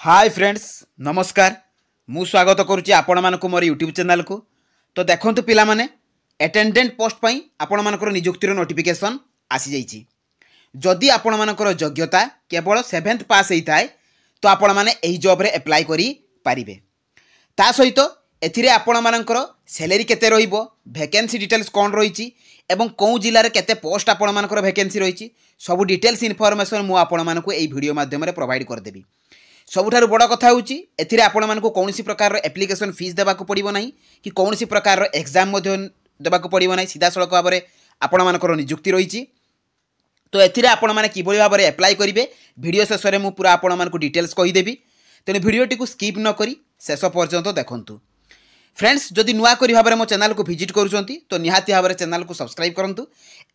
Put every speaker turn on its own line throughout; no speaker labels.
Hi friends नमस्कार मु स्वागत करुच्ची आपण मानक मोर यूट्यूब चैनल को। तो देखंतु पिला माने अटेंडेंट पोस्ट पई आपण मानकर नियुक्तिर नोटिफिकेशन आसी जाइछि। जदि आपण मानकर योग्यता केवल 7th पास होइथाय तो आपण माने एही जॉब रे अप्लाई करि पारिबे। ता सहित एथिरे आपण मानकर सैलरी केते रहिबो, वैकेंसी डिटेल्स कोन रहिछि एवं कोउ जिल्ला रे केते पोस्ट आपण मानकर वैकेंसी रहिछि सब डिटेल्स इनफॉरमेशन मु आपण मानकु एही वीडियो माध्यम रे प्रोवाइड कर देबी। सबुठारु बड़ कथा होउछि एथिरे आपण मानकु कोनोसी प्रकार एप्लिकेशन फीस देबाकू पड़िबो नाही कि कोनोसी प्रकार एग्जाम मध्ये देबाकू पड़िबो नाही, सीधा सड़क भाव में आपण मानकर नियुक्ति रहिछि। तो एथिरे आपण माने किभଳି भाव में अप्लाई करिवे वीडियो शेष में मु पूरा आपण मानकु डिटेल्स कहि देबी। तेनु वीडियोटी को स्किप न करी शेष पर्यंत देखंतु। फ्रेंड्स जदि नुआ करी भाव में मो चैनल को विजिट करूछंती तो निहाती भाव में चैनल को सब्सक्राइब करंतु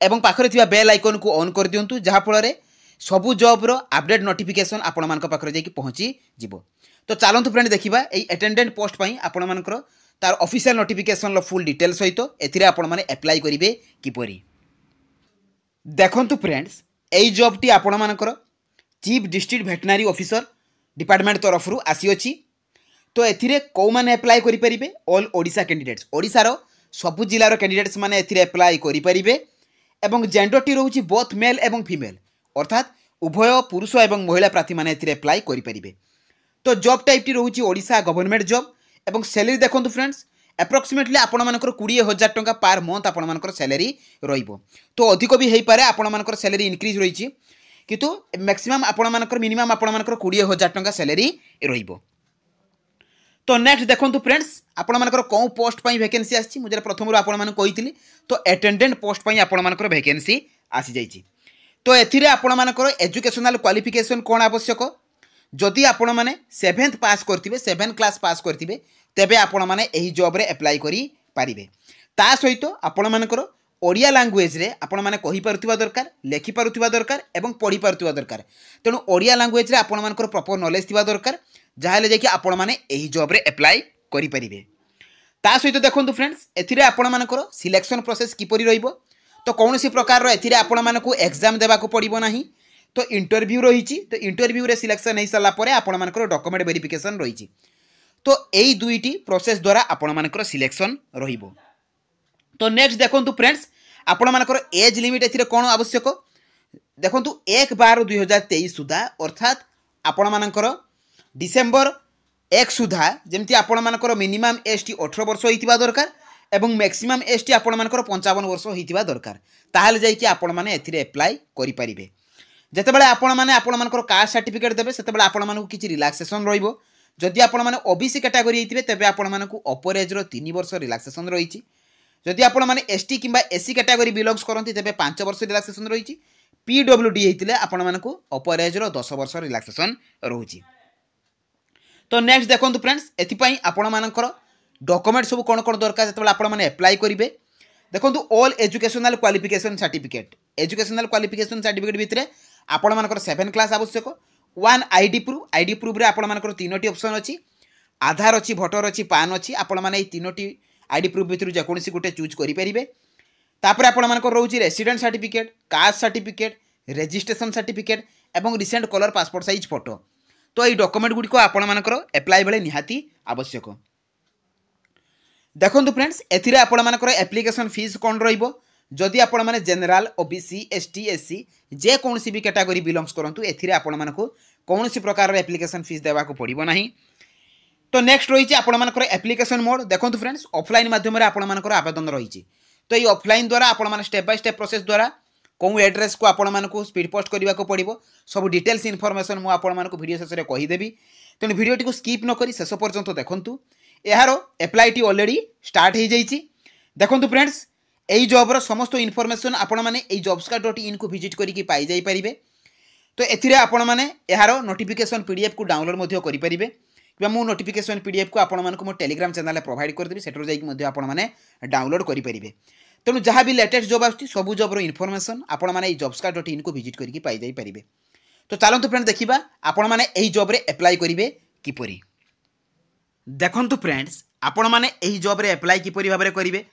एवं पाखरे थिबा बेल आइकन को ऑन कर दियंतु, जहा फल सबू जॉब रो अपडेट नोटिफिकेशन आपण मानक पाखरे जाई पहुंची जिवो। तो चलंतु फ्रेंड देखिबा एई अटेंडेंट पोस्ट पई आपण मानकर तार ऑफिशियल नोटिफिकेशन लो फुल डिटेल सहित एथिरे आपण माने अप्लाई करिवे किपरि। देखंतु फ्रेंड्स एई जॉब टी आपण मानकर chief district veterinary officer department तरफ रु आसी अछि। तो एथिरे को माने अप्लाई करि परिबे ऑल ओडिशा कैंडिडेट्स, ओडिशा रो सबु जिल्ला रो कैंडिडेट्स माने एथिरे अप्लाई करि परिबे एवं जेंडर टी रहउछि बोथ मेल एवं फीमेल, अर्थात उभय पुरुष एवं महिला प्रार्थी माने एथिरे अप्लाई करि परिबे। तो जॉब टाइप टी रहउछि ओडिशा गवर्नमेंट जॉब एवं सैलरी देखंतु फ्रेंड्स एप्रोक्सीमेटली आपण मानकर 20,000 टंका पर मंथ आपण मानकर सैलरी रहिबो। तो अधिक भी हेई पारे आपण मानकर सैलरी इंक्रीज रहिछि किंतु मैक्सिमम आपण मानकर मिनिमम आपण मानकर 20,000 टंका सैलरी रहिबो। तो नेक्स्ट देखंतु फ्रेंड्स आपण मानकर कोन पोस्ट पई वैकेंसी आछि मुझे प्रथम आपण मान कहितली। तो अटेंडेंट पोस्ट पई आपण मानकर वैकेंसी आसी जाइछि। तो एथिरे आपण मानकर एजुकेशनल क्वालिफिकेशन कोन आवश्यक, जदि आपण माने 7th पास करथिबे 7 क्लास पास करथिबे तेबे आपण माने एही जॉब रे अप्लाई करि पारिबे। ता सहित आपण मानकर ओडिया लैंग्वेज रे आपण माने कहि पारुथिबा दरकार, लेखि पारुथिबा दरकार एवं पढि पारुथिबा दरकार। तेणु ओडिया लैंग्वेज रे आपण मानकर प्रॉपर नॉलेज थिबा दरकार, जाहाले जे कि आपण माने एही जॉब रे अप्लाई करि पारिबे। ता सहित देखंतु फ्रेंड्स एथिरे आपण मानकर सिलेक्शन प्रोसेस किपरि रहिबो। तो कौनसी प्रकार एथिरे आपण मानकु एग्जाम देबाकू पड़िबो नाही। तो इंटरव्यू रहिछि, तो इंटरव्यू रे सिलेक्शन हो सारा पर आपण मानकर डॉक्यूमेंट वेरिफिकेशन रहिछि। तो एई दुईटी प्रोसेस द्वारा आपण मानकर सिलेक्शन रहिबो। तो नेक्स्ट देखंतु फ्रेंड्स आपण मानकर एज लिमिट एथिरे कोन आवश्यक देखंतु 1/12/2023 सुधा, अर्थात आपण मानकर डिसेंबर 1 सुधा जेमति आपण मानकर मिनिमम एज टी 18 वर्ष होइतिबा दरकार एवं मैक्सिमम एज टी आपण मानकर 55 वर्ष होइतिबा दरकार। ताहाले जाई कि आपण माने एथिरे अप्लाई करि परिबे। जेतेबेले आपण माने आपण मानकर कास्ट सर्टिफिकेट देबे सेतेबेले आपण मानकु किछि रिलैक्सेशन रहिबो। जदि आपण माने ओबीसी कैटेगरी हेतिबे तेबे आपण मानकु अपर एज रो 3 वर्ष रिलैक्सेशन रहिछि। जदि आपण माने एसटी किंबा एससी कैटेगरी बिलोंग्स करंती तेबे 5 वर्ष रिलैक्सेशन रहिछि। पीडब्ल्यूडी हेतिले आपण मानकु अपर एज रो 10 वर्ष रिलैक्सेशन रहुछि। तो नेक्स्ट देखंतु फ्रेंड्स एथि पई आपण मानकर डॉक्यूमेंट सब कौन कौन दरकार जेतेबेले आपण माने अप्लाई करिवे। देखंतु all educational qualification certificate, educational qualification certificate भितरे आपण मानकर 7 क्लास आवश्यक। 1 आईडी प्रूफ रे आपण मानकर 3टी ऑप्शन अछि, आधार अछि, भोटर अछि, पान अछि। आपण माने ए 3टी आईडी प्रूफ भितरु जे कोनसी गुटे चूज करि परिबे। तापर आपण मानकर रहउछि resident certificate, caste certificate, registration certificate एवं recent colour passport size photo. तो এই डॉक्यूमेंट गुडी को आपण मानकर अप्लाई बेले निहाती आवश्यक। देखंतु फ्रेंड्स एथिरे आपण मानकर एप्लिकेशन फीस कोन रहिबो। जदि आपण माने जनरल, ओबीसी, एसटी, एससी जे कोनसी भी कैटेगरी बिलोंग्स करंतु एथिरे आपण मानकु कोनसी प्रकार रे एप्लिकेशन फीस देबाकू पड़िबो नाही। तो नेक्स्ट रहिछि आपण मानकर एप्लिकेशन मोड। देखंतु फ्रेंड्स ऑफलाइन माध्यम रे आपण मानकर आवेदन रहिछि। तो ई ऑफलाइन द्वारा आपण माने स्टेप बाय स्टेप प्रोसेस द्वारा कोन एड्रेस को आपण मानकु स्पीड पोस्ट करबाकू पड़िबो। सब डिटेल्स इनफॉरमेशन मु आपण मानकु वीडियो शेष रे कहि देबी। तेनु वीडियोटी को स्किप न करी शेष पर्यंत देखंतु। यार अप्लाई टी ऑलरेडी स्टार्ट हो जाइए। देखो फ्रेंड्स यही जॉब रो समस्त इनफॉरमेशन आपण माने एई jobscard.in को विजिट करिकि पाई जाई परिबे। तो एथिरे आपण माने यार नोटिफिकेशन पीडीएफ को डाउनलोड मध्य करि परिबे किबा मु नोटिफिकेशन पीडीएफ को आपण मानकु मो टेलीग्राम चैनल रे प्रोवाइड कर देबी, सेटर जाई मध्य आपण माने डाउनलोड करि परिबे। तेनु जहाँ भी लेटेस्ट जॉब आछी सबु जॉब रो इनफॉरमेशन आपण माने एई jobscard.in को विजिट करिकि पाई जाई परिबे। तो चलंतु फ्रेंड देखिबा आपण माने एई जॉब रे अप्लाई करिवे किपरि। देखंतु फ्रेंड्स आपण माने एही जॉब रे अप्लाई किपरि भाबरे करिवे।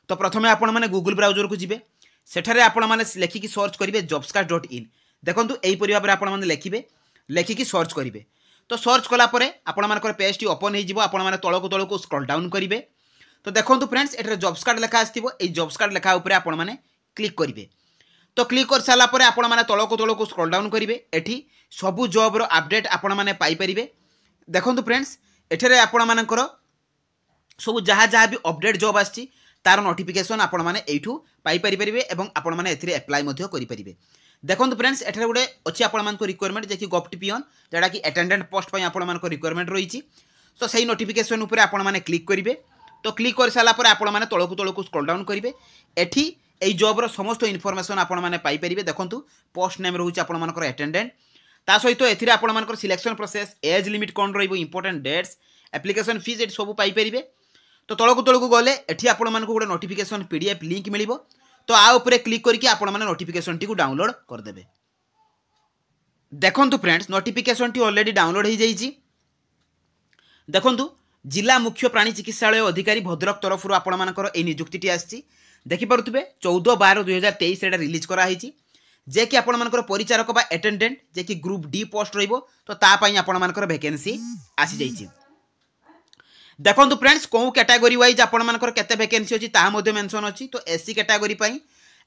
तो प्रथमे आपण माने गूगल ब्राउजर को जिवे, सेठारे आपण माने लेखिकि सर्च करिवे jobscard.in। देखंतु एही परि भाबरे आपण माने लेखिबे, लेखिकि सर्च करिवे। तो सर्च कलापर आपर पेजटी ओपन हो आप तौक तौक स्क्रॉल डाउन करेंगे। तो देखो फ्रेंड्स ये जॉब्स कार्ड लेखा आसो जॉब्स कार्ड लेखा उपर आपने क्लिक करेंगे। तो क्लिक कर सारापर आपने तौक तौक स्क्रॉल डाउन करेंगे। एटी सबू जॉब्र अपडेट आपरे। देखो फ्रेंड्स एठे आपर सब जहाँ जहाँ भी अपडेट जॉब आसी तार नोटिफिकेशन आपठू पाइपर आपने एप्लाय करेंगे। देखो फ्रेंड्स एठारे गोटे अच्छी आपको रिक्वायरमेंट जे कि गफ्ट पियन जोटा कि अटेंडेंट पोस्ट आपको रिक्वायरमेंट रही। तो सही नोटिफिकेशन उपर आपने क्लिक करेंगे। तो क्लिक कर सारापर आपने तौक तौक स्क्रॉल डाउन करेंगे। एठी এই जॉब्र समस्त इनफॉरमेशन आपने पाइपर। देखो पोस्ट नेम रोचे आपर अटेंडेंट ता सहित एथिरे आपर सिलेक्शन प्रोसेस एज लिमिट कौन इंपोर्टेंट डेट्स एप्लिकेशन फीस ये सब पाइपर। तो तौक तौक गले एठी आपको गोटे नोटिफिकेशन पीडीएफ लिंक मिल। तो आ उपरे क्लिक करके आपने नोटिफिकेशन टी डाउनलोड करदे। देखो friends notification T already download हो जाइए। देखो जिला मुख्य प्राणी चिकित्सालय अधिकारी भद्रक तरफ आपर नियुक्ति आसी देखिपे 14/12/2023 रिलीज कराई जे कि आपर परिचारक बा अटेंडेंट जे कि ग्रुप डी पोस्ट तो तापाई आपर वैकेंसी आसी जाइए। देखो फ्रेंड्स कौ कैटेगरी वाइज आपर केते वैकेंसी अच्छी ताहा मेंशन अच्छी। तो एससी कैटेगरी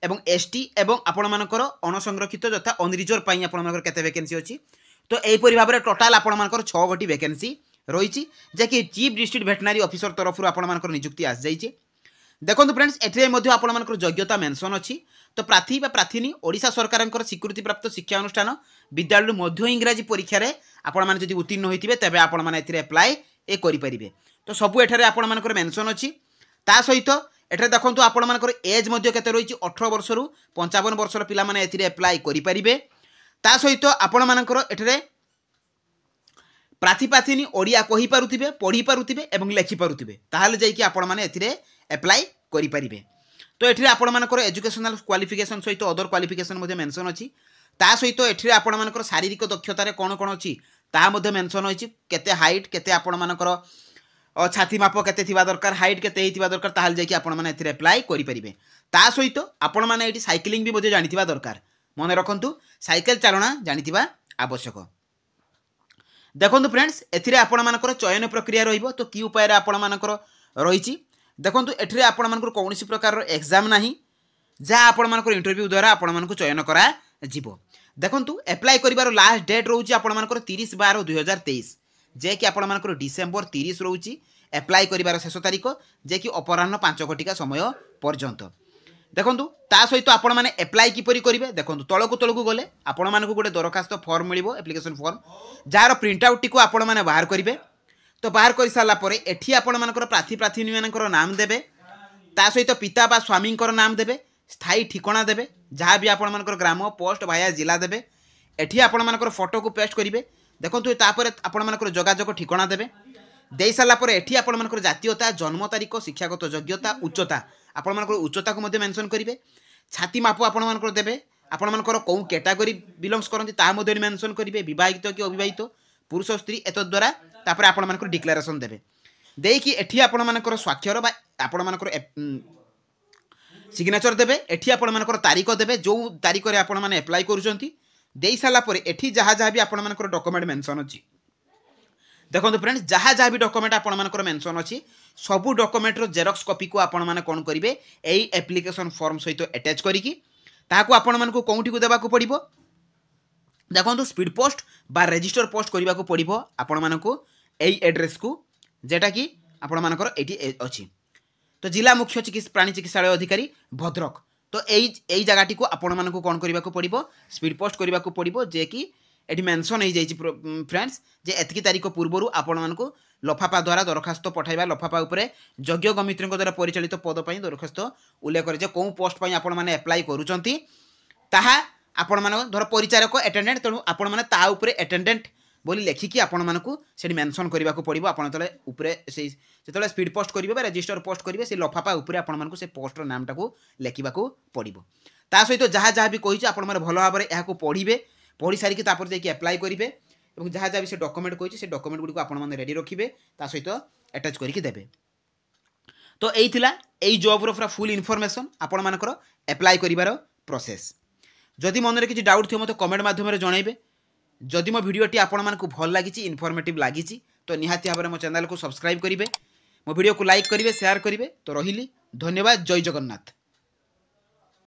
एवं एसटी एवं आपर अणसंरक्षित यथा अनरिजर्व आपर केते वैकेंसी अच्छी। तो यहीपरि भाव में टोटाल आपर 6 गोटी वैकेंसी रही जे कि चीफ डिस्ट्रिक्ट वेटनरी ऑफिसर तरफ आपर नियुक्ति आसी जाइए। देखो फ्रेंड्स एठे आपर योग्यता मेंशन अच्छी। तो प्रार्थी प्रार्थीनी ओडिशा सरकार स्वीकृति प्राप्त शिक्षा अनुष्ठान विद्यालय मध्य इंग्राजी परीक्षा आपड़ी उत्तीर्ण होते तेज आपने एप्लाय करेंगे। तो सबू एठारे आपर मेंशन अच्छी। ता सहित एठारे देखो आपर एज केते रही 18 वर्ष रु 55 वर्षर पिला माने एप्लाय करेंगे। ता सहित आपर एठारे प्रार्थी प्रार्थीनी ओडिया कही पारुथिबे पढ़ी पारुथिबे एवं लेखि पारुथिबे ताहाले जाइकि आपण माने एथिरे एप्लाय करि परिबे। तो एथिरे आपण मानकर एजुकेशनल क्वालिफिकेशन सहित अदर क्वालिफिकेशन मध्ये मेंशन अछि। ता सहित एथिरे आपण मानकर शारीरिक दक्षता रे कोन कोन अछि ता मध्ये मेंशन अछि। केते हाइट केते आपण मानकर छाती माप केते थिबा दरकार हाइट केते हिथिबा दरकार ताहाले जाइकि आपण माने एथिरे एप्लाय करि परिबे। ता सहित आपण माने एठी साइक्लिंग भी मध्ये जानिथिबा दरकार। मने रखंतु साइकेल चालना जानिथिबा आवश्यक। देखो फ्रेंड्स एथिरे आपण मानकर चयन प्रक्रिया रहिबो। तो कि उपाय रे आपण मानकर रहिछि देखो एथिरे आपण मानकर कोनोसी प्रकार एग्जाम नाही जहाँ आपण मानकर इंटरव्यू द्वारा आपण मानकर चयन करा जिवो। देखो एप्लाय करिवार लास्ट डेट रोची आपण मानकर 30/12/2023 जे कि आपण मानकर डिसेंबर 30 रोची एप्लाय करिवार शेष तारीख जे कि अपराह्न 5 घटिका समय पर्यंत। देखो ता सहित आपण माने एप्लाय किपरि करिवे देखो तळकु तळकु गले आपण मानकु गोटे दरखास्त फॉर्म मिलिबो एप्लिकेशन फॉर्म जार प्रिंट आउट टी को आपण माने बाहर करिवे। तो बाहर कर सारा पर एठी आपण मानकर प्रार्थी प्रार्थी मानकर नाम देबे ता सहित पिता बा स्वामी नाम देबे स्थायी ठिकाना देबे जहाँ भी आपण मानकर ग्राम पोस्ट भाया जिला देबे। एठी आपण मानकर फोटो को पेस्ट करिवे। देखो तापर आपण मानकर जोगाजोग ठिकाना देबे दे सारा पर एठी आपण मानकर जातीयता जन्म तारीख शिक्षागत योग्यता उच्चता आपण मानकर उच्चता को मध्ये मेंशन करिवे। छाती माप आपण मानकर देबे आपण मानकर को कैटेगरी बिलोंग्स करंती ता मध्ये मेंशन करिवे विवाहित कि अविवाहित पुरुष स्त्री एत द्वारा तापर आपण मानकर डिक्लेरेशन देबे देकी एठी आपण मानकर स्वाक्षर बा आपण मानकर सिग्नेचर देबे। एठी आपण मानकर तारीख देबे जो तारीख रे आपण माने अप्लाई करूचंती देई साला पर एठी जहाँ जहाँ भी आपण मानकर डॉक्यूमेंट मेंशन अछि। देखो फ्रेंड्स जहाँ जहाँ भी डॉक्यूमेंट आपण मानकर मेंशन अछि सबू डॉक्यूमेंट रो जेरॉक्स कॉपी को आपण माने कोन करिवे एई एप्लिकेशन फॉर्म सहित अटैच करिकी ताहाको आपण मानकु कोउठी को देबा को पड़िबो। देखो स्पीड पोस्ट बा रजिस्टर पोस्ट करबा को पड़िबो आपण मानकु एई एड्रेस को जेटा कि आपण मानकर एठी अछि। तो जिला मुख्य प्राणी चिकित्सालय अधिकारी भद्रक तो एई जगह को आपण मानकु कोन करबा को पड़िबो स्पीड पोस्ट करबा को पड़िबो जे कि एटी मेंशन हो जाइए फ्रेंड्स जे एतकी तारीख पूर्व आपण मानकु लफाफा द्वारा दरखास्त पठाइबा लफाफा उपरे योग्य गमित्री द्वारा परिचालित पद पर दरखास्त उल्लेख करे कौ पोस्ट पर आपण माने अप्लाई करूचंती ताहा आपण मान धर परिचारक अटेंडेंट तेणु आपण माने ता उपरे अटेंडेंट बोली लेखिकी आपण मानकु सेठी मेंशन करबा को पड़िबो। आपण तले उपरे से जेतले स्पीड पोस्ट करिवे बा रजिस्टर पोस्ट करिवे से लफाफा उपरे आपण मानकु से पोस्टर नाम टाको लेखिबा को पड़िबो। ता सहित जहाँ जहाँ भी कहिछि आपण माने भलो भाबरे एहा को पढ़िबे पढ़ी सारिकी तापर जाइए अप्लाई करेंगे और जहाँ जहाँ भी से डॉक्यूमेंट कही से डॉक्यूमेंट गुड़ी आपने रेडी रखिए ता सहित अटैच करके देबे। तो यही जॉब रो फुल इनफॉरमेशन आपण मानकर अप्लाई करिवार प्रोसेस। जदि मन में किसी डाउट थी मत कमेंट माध्यम जनइबे जदि मो भिडियोटी आपको भल लगी इनफर्मेटिव लगी तो निहाती भाव में मो चैनल को सब्सक्राइब करेंगे, मो भिडियो को लाइक करेंगे, शेयर करेंगे। तो रही धन्यवाद। जय जगन्नाथ।